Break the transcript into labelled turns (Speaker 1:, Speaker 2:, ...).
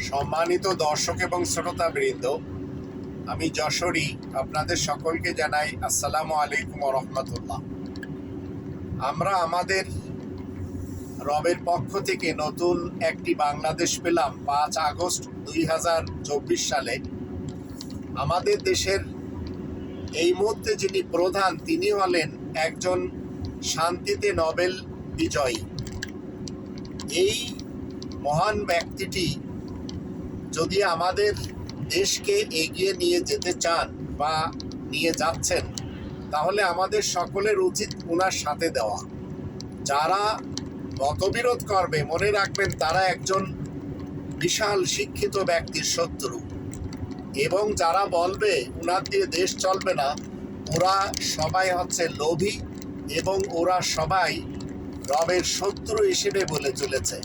Speaker 1: সম্মানিত দর্শক এবং শ্রোতাবৃন্দ, আমি যশোরী আপনাদের সকলকে জানাই আসসালামু আলাইকুম রহমতুল্লাহ। আমরা আমাদের রবের পক্ষ থেকে নতুন একটি বাংলাদেশ পেলাম 5 আগস্ট 2024 সালে। আমাদের দেশের এই মুহূর্তে যিনি প্রধান, তিনি হলেন একজন শান্তিতে নোবেল বিজয়ী। এই মহান ব্যক্তিটি যদি আমাদের দেশকে এগিয়ে নিয়ে যেতে চান বা নিয়ে যাচ্ছেন, তাহলে আমাদের সকলের উচিত ওনার সাথে দেওয়া। যারা মতবিরোধ করবে, মনে রাখবেন তারা একজন বিশাল শিক্ষিত ব্যক্তির শত্রু, এবং যারা বলবে ওনার দিয়ে দেশ চলবে না, ওরা সবাই হচ্ছে লোভী এবং ওরা সবাই রবের শত্রু হিসেবে বলে চলেছে।